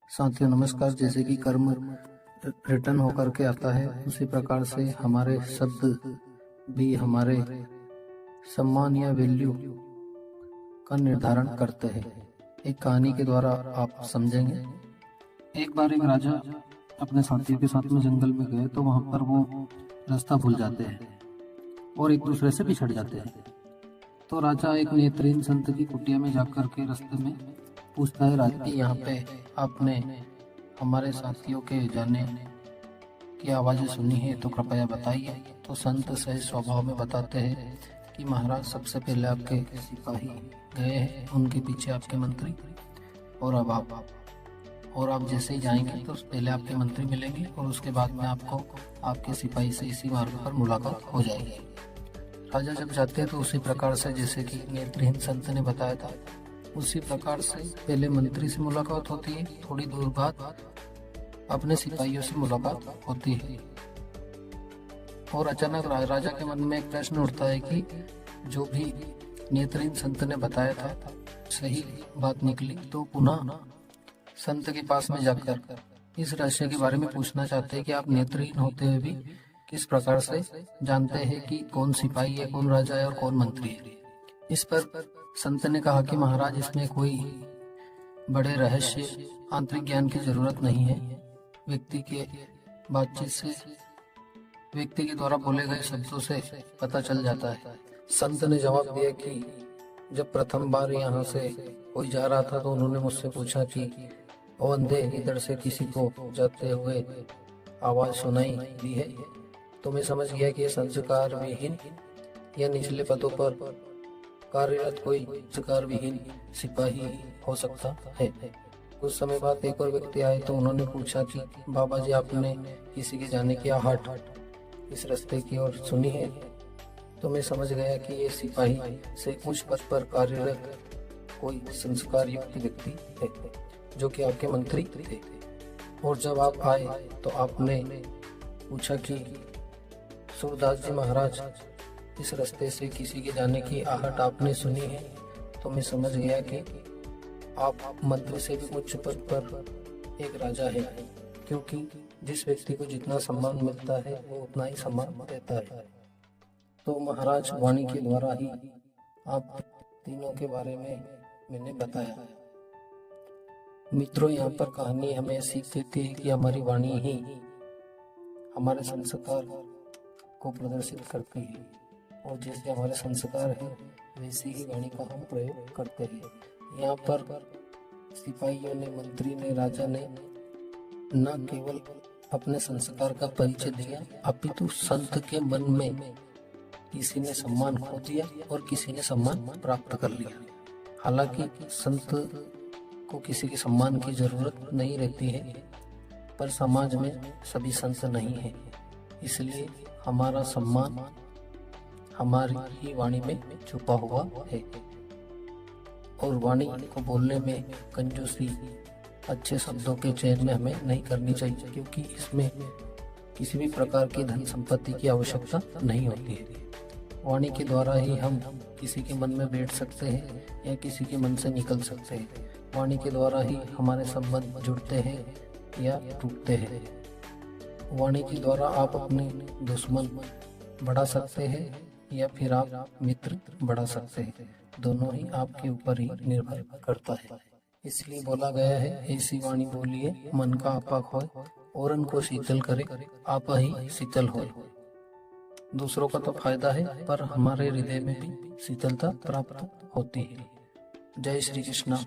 साथियों नमस्कार। जैसे कि कर्म रिटर्न होकर के आता है, उसी प्रकार से हमारे शब्द भी हमारे सम्मान या वैल्यू का निर्धारण करते हैं। एक कहानी के द्वारा आप समझेंगे। एक बार एक राजा अपने साथियों के साथ में जंगल में गए तो वहां पर वो रास्ता भूल जाते हैं और एक दूसरे से बिछड़ जाते हैं। तो राजा एक नेत्रहीन संत की कुटिया में जाकर के रास्ते में पूछता है, राजा यहाँ पे आपने हमारे साथियों के जाने की आवाज़ें सुनी है तो कृपया बताइए। तो संत सही स्वभाव में बताते हैं कि महाराज, सबसे पहले आपके सिपाही गए हैं, उनके पीछे आपके मंत्री, और अब आप जैसे ही जाएंगे तो पहले आपके मंत्री मिलेंगे और उसके बाद में आपको आपके सिपाही से इसी मार्ग पर मुलाकात हो जाएगी। राजा जब जाते हैं तो उसी प्रकार से जैसे कि नेत्रहीन संत ने बताया था, उसी प्रकार से पहले मंत्री से मुलाकात होती है, थोड़ी दूर बाद अपने सिपाहियों से मुलाकात होती है। और अचानक राजा के मन में एक प्रश्न उठता है कि जो भी नेत्रहीन संत ने बताया था सही बात निकली, तो पुनः संत के पास में जाकर इस रहस्य के बारे में पूछना चाहते हैं कि आप नेत्रहीन होते हुए भी किस प्रकार से जानते हैं कि कौन सिपाही है, कौन राजा है और कौन मंत्री है। इस पर संत ने कहा कि महाराज, इसमें कोई बड़े रहस्य आंतरिक ज्ञान की जरूरत नहीं है। व्यक्ति के बातचीत से, व्यक्ति के द्वारा बोले गए शब्दों से पता चल जाता है। संत ने जवाब दिया कि जब प्रथम बार यहाँ से कोई जा रहा था तो उन्होंने मुझसे पूछा कि ओ अंधे, इधर से किसी को जाते हुए आवाज सुनाई दी है? तो मैं समझ गया कि ये संस्कार विहीन या निचले पदों पर कार्यरत कोई संस्कार विहीन सिपाही हो सकता है। कुछ समय बाद एक और व्यक्ति आए तो उन्होंने पूछा कि बाबा जी, आपने किसी के जाने की आहट इस रास्ते की ओर सुनी है? तो मैं समझ गया कि ये सिपाही से उच्च पद पर कार्यरत कोई संस्कार युक्त व्यक्ति है जो कि आपके मंत्री थे। और जब आप आए तो आपने पूछा कि सूरदास जी महाराज, इस रास्ते से किसी के जाने की आहट आपने सुनी है? तो मैं समझ गया कि आप मंत्री से भी उच्च पद पर एक राजा है, क्योंकि जिस व्यक्ति को जितना सम्मान मिलता है वो उतना ही सम्मान देता है। तो महाराज, वाणी के द्वारा ही आप तीनों के बारे में मैंने बताया। मित्रों, यहाँ पर कहानी हमें सीख देती है कि हमारी वाणी ही हमारे संस्कार को प्रदर्शित करती है, और जैसे हमारे संस्कार हैं वैसी ही वाणी का हम प्रयोग करते हैं। यहाँ पर सिपाहियों ने, मंत्री ने, राजा ने न केवल अपने संस्कार का परिचय दिया, अपितु संत के मन में किसी ने सम्मान खो दिया और किसी ने सम्मान प्राप्त कर लिया। हालांकि संत को किसी के सम्मान की जरूरत नहीं रहती है, पर समाज में सभी संत नहीं है, इसलिए हमारा सम्मान हमारी ही वाणी में छुपा हुआ है। और वाणी को बोलने में कंजूसी, अच्छे शब्दों के चयन में हमें नहीं करनी चाहिए, क्योंकि इसमें किसी भी प्रकार की धन संपत्ति की आवश्यकता नहीं होती है। वाणी के द्वारा ही हम किसी के मन में बैठ सकते हैं या किसी के मन से निकल सकते हैं। वाणी के द्वारा ही हमारे संबंध जुड़ते हैं या टूटते हैं। वाणी के द्वारा आप अपने दुश्मन बढ़ा सकते हैं या फिर आप मित्र बढ़ा सकते हैं। दोनों ही आपके ऊपर ही निर्भर करता है। इसलिए बोला गया है, ऐसी वाणी बोलिए मन का आपा खोए, औरन को शीतल करे आप ही शीतल होए। दूसरों का तो फायदा है, पर हमारे हृदय में भी शीतलता प्राप्त होती है। जय श्री कृष्ण।